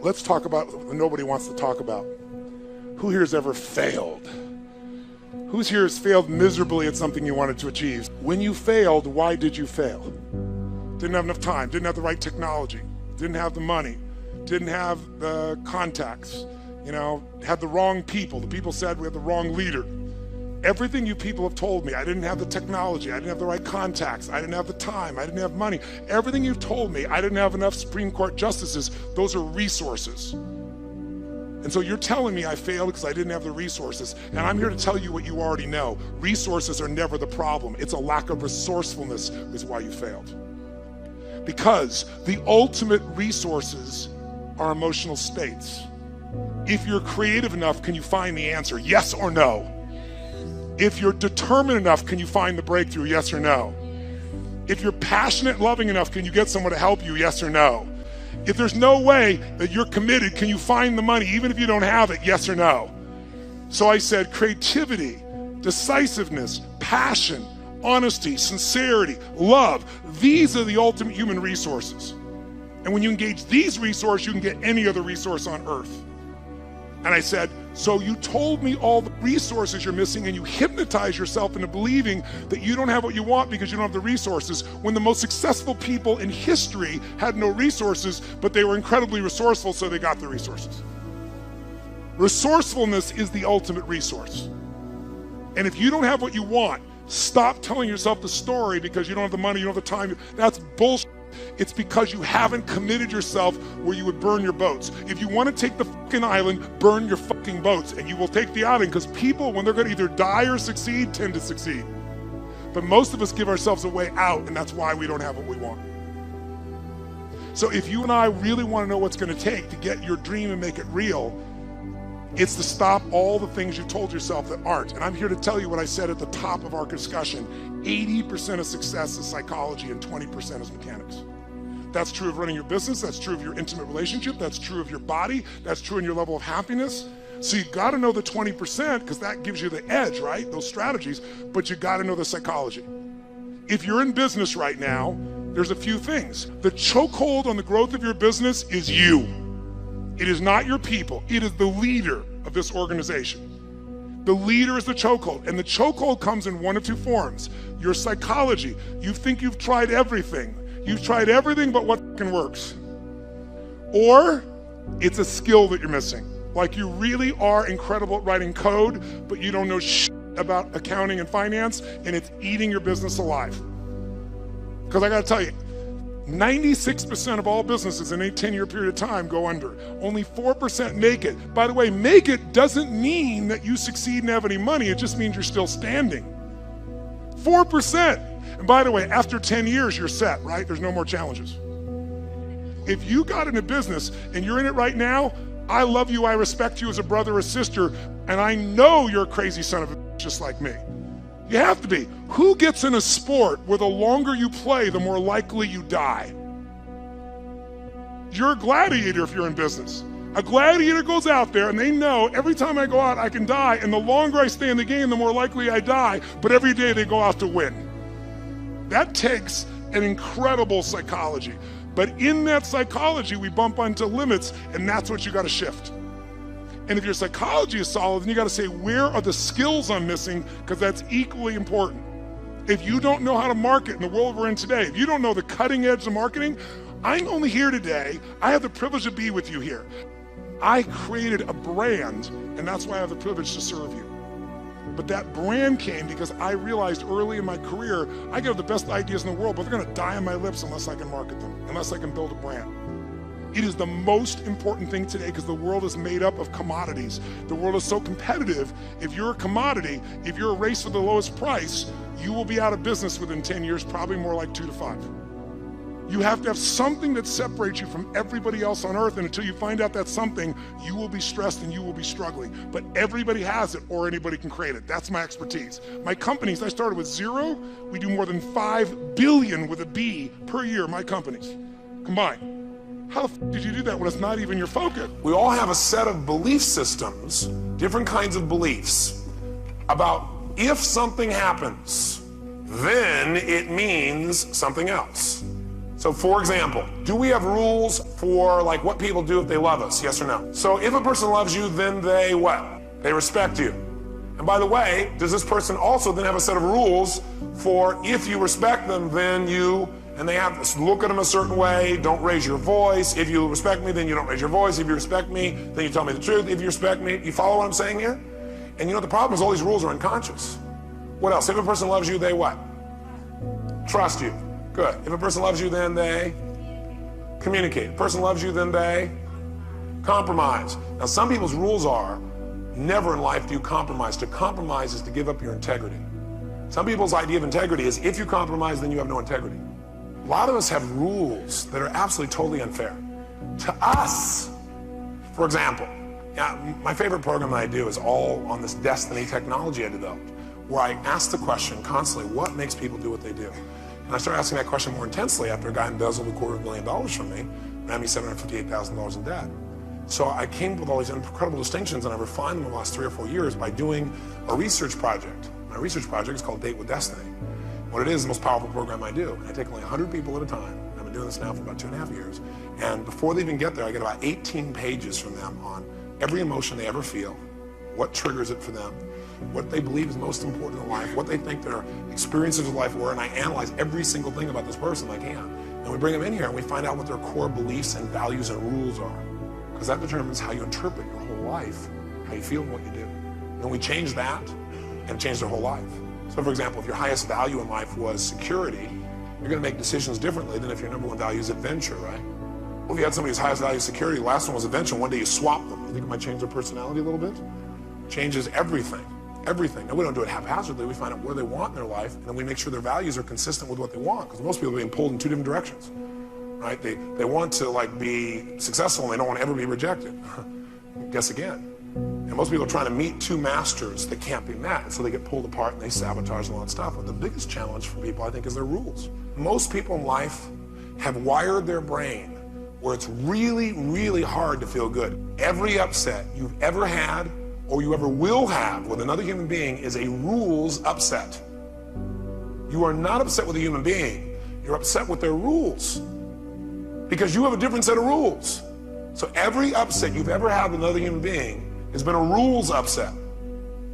Let's talk about what nobody wants to talk about. Who here has ever failed? Who's here has failed miserably at something you wanted to achieve? When you failed, why did you fail? Didn't have enough time, didn't have the right technology, didn't have the money, didn't have the contacts, had the wrong people. The people said we had the wrong leader. Everything you people have told me, I didn't have the technology, I didn't have the right contacts, I didn't have the time, I didn't have money. Everything you've told me, I didn't have enough Supreme Court justices, those are resources. And so you're telling me I failed because I didn't have the resources. And I'm here to tell you what you already know. Resources are never the problem. It's a lack of resourcefulness is why you failed. Because the ultimate resources are emotional states. If you're creative enough, can you find the answer? Yes or no? If you're determined enough, can you find the breakthrough? Yes or no? If you're passionate and loving enough, can you get someone to help you? Yes or no? If there's no way that you're committed, can you find the money even if you don't have it? Yes or no? So I said creativity, decisiveness, passion, honesty, sincerity, love. These are the ultimate human resources. And when you engage these resources, you can get any other resource on earth. And I said, so you told me all the resources you're missing and you hypnotize yourself into believing that you don't have what you want because you don't have the resources, when the most successful people in history had no resources, but they were incredibly resourceful, so they got the resources. Resourcefulness is the ultimate resource. And if you don't have what you want, stop telling yourself the story because you don't have the money, you don't have the time. That's bullshit. It's because you haven't committed yourself where you would burn your boats. If you want to take the fucking island, burn your fucking boats, and you will take the island, because people, when they're going to either die or succeed, tend to succeed. But most of us give ourselves a way out, and that's why we don't have what we want. So if you and I really want to know what's going to take to get your dream and make it real, it's to stop all the things you've told yourself that aren't. And I'm here to tell you what I said at the top of our discussion. 80% of success is psychology and 20% is mechanics. That's true of running your business, that's true of your intimate relationship, that's true of your body, that's true in your level of happiness. So you gotta know the 20% because that gives you the edge, right? Those strategies, but you gotta know the psychology. If you're in business right now, there's a few things. The chokehold on the growth of your business is you. It is not your people, it is the leader of this organization. The leader is the chokehold, and the chokehold comes in one of two forms. Your psychology, you think you've tried everything. You've tried everything but what fucking works. Or it's a skill that you're missing. Like you really are incredible at writing code, but you don't know shit about accounting and finance, and it's eating your business alive. Because I gotta tell you, 96% of all businesses in a 10-year period of time go under. Only 4% make it. By the way, make it doesn't mean that you succeed and have any money. It just means you're still standing. 4%. And by the way, after 10 years, you're set, right? There's no more challenges. If you got in a business and you're in it right now, I love you, I respect you as a brother or sister, and I know you're a crazy son of a bitch just like me. You have to be. Who gets in a sport where the longer you play, the more likely you die? You're a gladiator if you're in business. A gladiator goes out there and they know every time I go out, I can die, and the longer I stay in the game, the more likely I die, but every day they go out to win. That takes an incredible psychology. But in that psychology, we bump onto limits, and that's what you gotta shift. And if your psychology is solid, then you gotta say, where are the skills I'm missing? Because that's equally important. If you don't know how to market in the world we're in today, if you don't know the cutting edge of marketing, I'm only here today. I have the privilege to be with you here. I created a brand, and that's why I have the privilege to serve you. But that brand came because I realized early in my career, I can have the best ideas in the world, but they're gonna die on my lips unless I can market them, unless I can build a brand. It is the most important thing today because the world is made up of commodities. The world is so competitive. If you're a commodity, if you're a race for the lowest price, you will be out of business within 10 years, probably more like 2 to 5. You have to have something that separates you from everybody else on earth, and until you find out that something, you will be stressed and you will be struggling. But everybody has it, or anybody can create it. That's my expertise. My companies, I started with 0. We do more than 5 billion with a B per year, my companies, combined. How the f did you do that when it's not even your focus? We all have a set of belief systems, different kinds of beliefs, about if something happens, then it means something else. So for example, do we have rules for like what people do if they love us? Yes or no? So if a person loves you, then they what? They respect you. And by the way, does this person also then have a set of rules for if you respect them, then you, and they have to look at them a certain way, don't raise your voice. If you respect me, then you don't raise your voice. If you respect me, then you tell me the truth. If you respect me, you follow what I'm saying here? And you know the problem is all these rules are unconscious. What else? If a person loves you, they what? Trust you. Good. If a person loves you, then they communicate. If a person loves you, then they compromise. Now some people's rules are, never in life do you compromise. To compromise is to give up your integrity. Some people's idea of integrity is if you compromise, then you have no integrity. A lot of us have rules that are absolutely totally unfair to us. For example, my favorite program that I do is all on this destiny technology I developed, where I ask the question constantly, what makes people do what they do? And I started asking that question more intensely after a guy embezzled $250,000 from me and had me $758,000 in debt. So I came up with all these incredible distinctions, and I refined them in the last 3 or 4 years by doing a research project. My research project is called Date with Destiny. What it is the most powerful program I do. I take only 100 people at a time. I've been doing this now for about 2.5 years. And before they even get there, I get about 18 pages from them on every emotion they ever feel, what triggers it for them, what they believe is most important in life, what they think their experiences of life were, and I analyze every single thing about this person I can. And we bring them in here and we find out what their core beliefs and values and rules are. Because that determines how you interpret your whole life, how you feel and what you do. And we change that and change their whole life. So for example, if your highest value in life was security, you're gonna make decisions differently than if your number one value is adventure, right? Well, if you had somebody whose highest value is security, the last one was adventure, one day you swap them. You think it might change their personality a little bit? Changes everything, everything. Now we don't do it haphazardly, we find out what they want in their life, and then we make sure their values are consistent with what they want, because most people are being pulled in 2 different directions. Right? They want to like be successful and they don't want to ever be rejected. Guess again. And most people are trying to meet 2 masters that can't be met, so they get pulled apart and they sabotage a lot of stuff. But the biggest challenge for people, I think, is their rules. Most people in life have wired their brain where it's really, really hard to feel good. Every upset you've ever had or you ever will have with another human being is a rules upset. You are not upset with a human being, you're upset with their rules. Because you have a different set of rules. So every upset you've ever had with another human being has been a rules upset.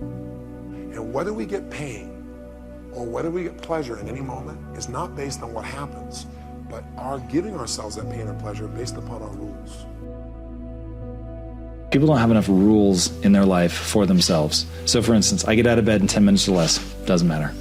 And whether we get pain or whether we get pleasure in any moment is not based on what happens, but our giving ourselves that pain or pleasure based upon our rules. People don't have enough rules in their life for themselves. So for instance, I get out of bed in 10 minutes or less, doesn't matter.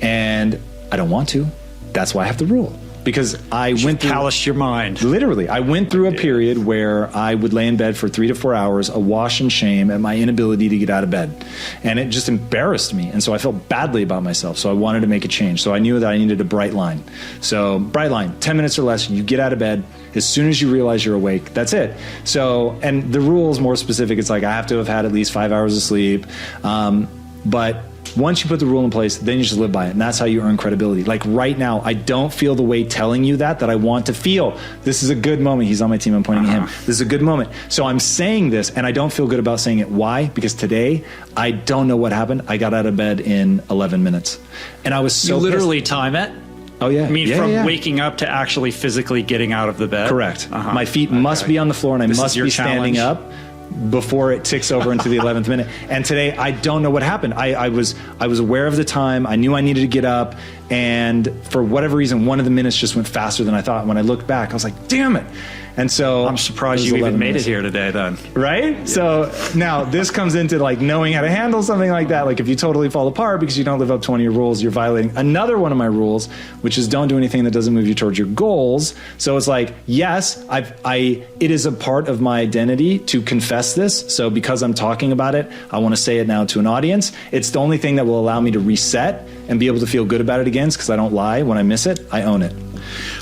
And I don't want to, that's why I have the rule. Because I went through, calloused your mind. Literally, I went through a period where I would lay in bed for 3 to 4 hours, awash in shame at my inability to get out of bed. And it just embarrassed me. And so I felt badly about myself. So I wanted to make a change. So I knew that I needed a bright line. So bright line, 10 minutes or less, you get out of bed. As soon as you realize you're awake, that's it. So, and the rule is more specific. It's like I have to have had at least 5 hours of sleep. But once you put the rule in place, then you just live by it. And that's how you earn credibility. Like right now, I don't feel the way telling you that I want to feel. This is a good moment. He's on my team. I'm pointing at him. This is a good moment. So I'm saying this and I don't feel good about saying it. Why? Because today, I don't know what happened. I got out of bed in 11 minutes. And I was so You literally pissed. Time it? Oh yeah. I mean, from waking up to actually physically getting out of the bed? Correct. My feet must be on the floor and I must be standing up before it ticks over into the 11th minute. And today, I don't know what happened. I was aware of the time. I knew I needed to get up. And for whatever reason, one of the minutes just went faster than I thought. When I looked back, I was like, damn it. And so I'm surprised you even made it here today then. Right? Yeah. So now this comes into like knowing how to handle something like that. Like if you totally fall apart because you don't live up to one of your rules, you're violating another one of my rules, which is don't do anything that doesn't move you towards your goals. So it's like, yes, it is a part of my identity to confess this. So because I'm talking about it, I want to say it now to an audience. It's the only thing that will allow me to reset and be able to feel good about it again, because I don't lie. When I miss it, I own it.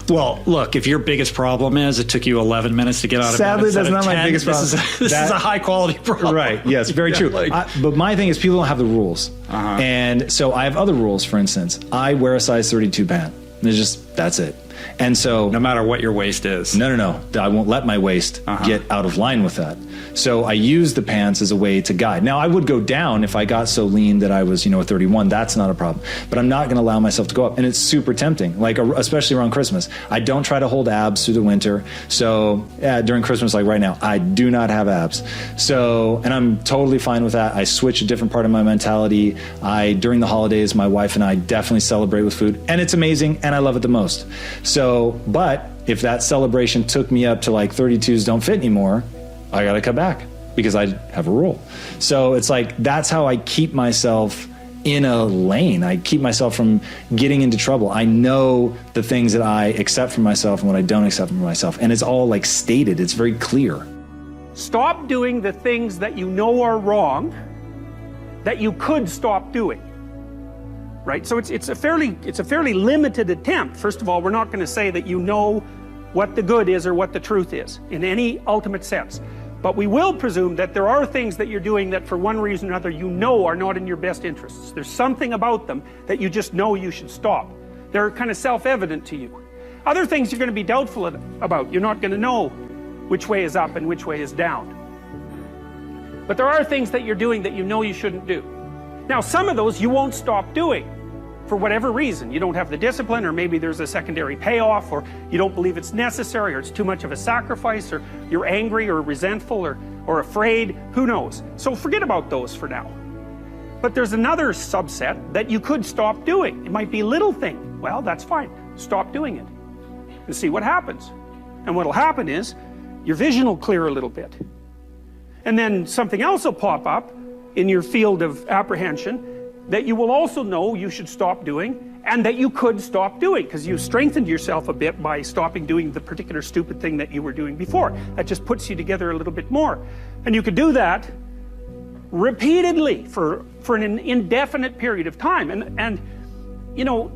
Well, look, if your biggest problem is it took you 11 minutes to get out of bed, sadly, that's not my biggest problem. This is a high quality problem. Right. Yes, very true. But my thing is people don't have the rules. And so I have other rules. For instance, I wear a size 32 pant. That's it. And so no matter what your waist is. No. I won't let my waist get out of line with that. So I use the pants as a way to guide. Now, I would go down if I got so lean that I was, a 31. That's not a problem. But I'm not going to allow myself to go up. And it's super tempting, like especially around Christmas. I don't try to hold abs through the winter. So during Christmas, like right now, I do not have abs. So, and I'm totally fine with that. I switch a different part of my mentality. During the holidays, my wife and I definitely celebrate with food. And it's amazing. And I love it the most. So, but if that celebration took me up to like 32s don't fit anymore, I got to cut back because I have a rule. So it's like, that's how I keep myself in a lane. I keep myself from getting into trouble. I know the things that I accept from myself and what I don't accept from myself. And it's all like stated. It's very clear. Stop doing the things that you know are wrong that you could stop doing. Right? So it's a fairly limited attempt. First of all, we're not going to say that you know what the good is or what the truth is in any ultimate sense. But we will presume that there are things that you're doing that for one reason or another you know are not in your best interests. There's something about them that you just know you should stop. They're kind of self-evident to you. Other things you're going to be doubtful about. You're not going to know which way is up and which way is down. But there are things that you're doing that you know you shouldn't do. Now, some of those you won't stop doing for whatever reason. You don't have the discipline, or maybe there's a secondary payoff, or you don't believe it's necessary, or it's too much of a sacrifice, or you're angry or resentful or afraid. Who knows? So forget about those for now. But there's another subset that you could stop doing. It might be a little thing. Well, that's fine. Stop doing it and see what happens. And what'll happen is your vision will clear a little bit. And then something else will pop up in your field of apprehension that you will also know you should stop doing, and that you could stop doing, because you strengthened yourself a bit by stopping doing the particular stupid thing that you were doing before. That just puts you together a little bit more. And you could do that repeatedly for an indefinite period of time. And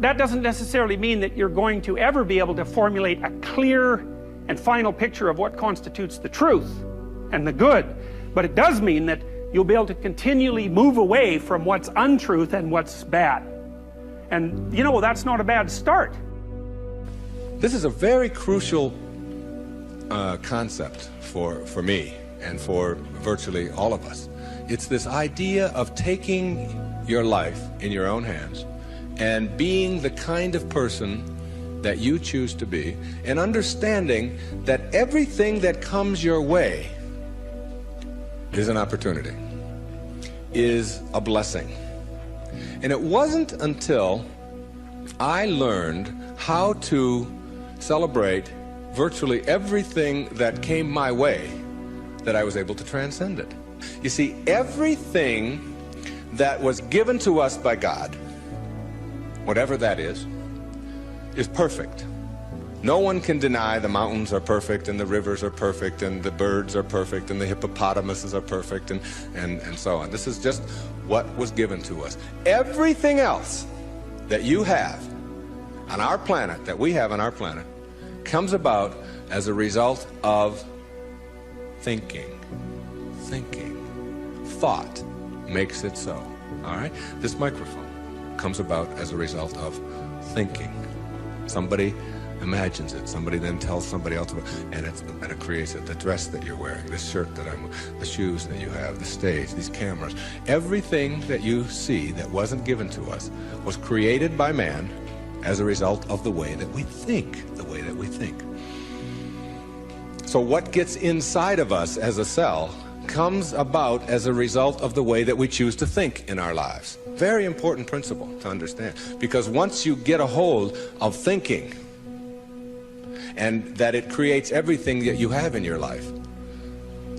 that doesn't necessarily mean that you're going to ever be able to formulate a clear and final picture of what constitutes the truth and the good. But it does mean that you'll be able to continually move away from what's untruth and what's bad. And that's not a bad start. This is a very crucial concept for me and for virtually all of us. It's this idea of taking your life in your own hands and being the kind of person that you choose to be, and understanding that everything that comes your way is an opportunity, is a blessing. And it wasn't until I learned how to celebrate virtually everything that came my way that I was able to transcend it. You see, everything that was given to us by God, whatever that is perfect. No one can deny the mountains are perfect, and the rivers are perfect, and the birds are perfect, and the hippopotamuses are perfect, and so on. This is just what was given to us. Everything else that you have on our planet, that we have on our planet, comes about as a result of thinking. Thought makes it so. All right? This microphone comes about as a result of thinking. Somebody imagines it. Somebody then tells somebody else about it, and it creates it. The dress that you're wearing, this shirt that I'm wearing, the shoes that you have, the stage, these cameras. Everything that you see that wasn't given to us was created by man as a result of the way that we think. So what gets inside of us as a cell comes about as a result of the way that we choose to think in our lives. Very important principle to understand, because once you get a hold of thinking, and that it creates everything that you have in your life,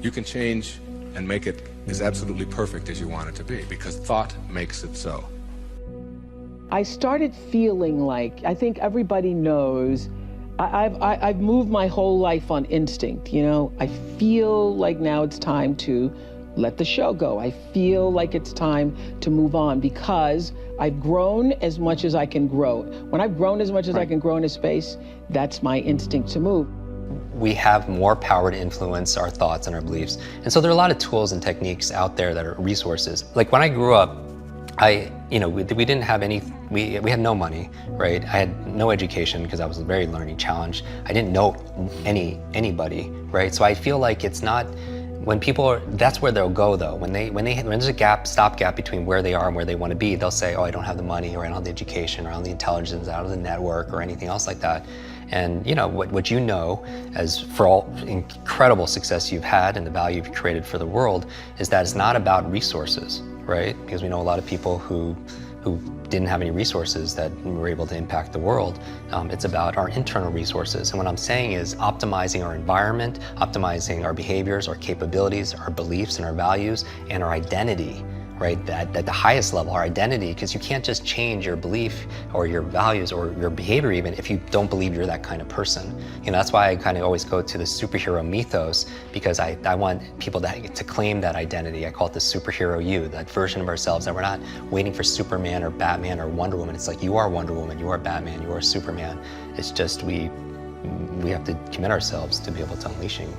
you can change and make it as absolutely perfect as you want it to be, because thought makes it so. I started feeling like, I think everybody knows, I've moved my whole life on instinct, I feel like now it's time to let the show go. I feel like it's time to move on, because I've grown as much as I can grow. When I've grown as much as I can grow in a space, that's my instinct to move. We have more power to influence our thoughts and our beliefs. And so there are a lot of tools and techniques out there that are resources. Like when I grew up, we didn't have we had no money, right? I had no education because I was very learning challenged. I didn't know anybody, right? So I feel like it's not, when people that's where they'll go though. When there's a stopgap between where they are and where they want to be, they'll say, oh, I don't have the money, or I don't have the education, or I don't have the intelligence, I don't have the network, or anything else like that. And what you know, as for all incredible success you've had and the value you've created for the world, is that it's not about resources, right? Because we know a lot of people who didn't have any resources that were able to impact the world. It's about our internal resources. And what I'm saying is optimizing our environment, optimizing our behaviors, our capabilities, our beliefs and our values, and our identity, right? At the highest level, our identity, because you can't just change your belief or your values or your behavior even if you don't believe you're that kind of person. That's why I kind of always go to the superhero mythos, because I want people to claim that identity. I call it the superhero you, that version of ourselves that we're not waiting for Superman or Batman or Wonder Woman. It's like, you are Wonder Woman, you are Batman, you are Superman. It's just we have to commit ourselves to be able to unleashing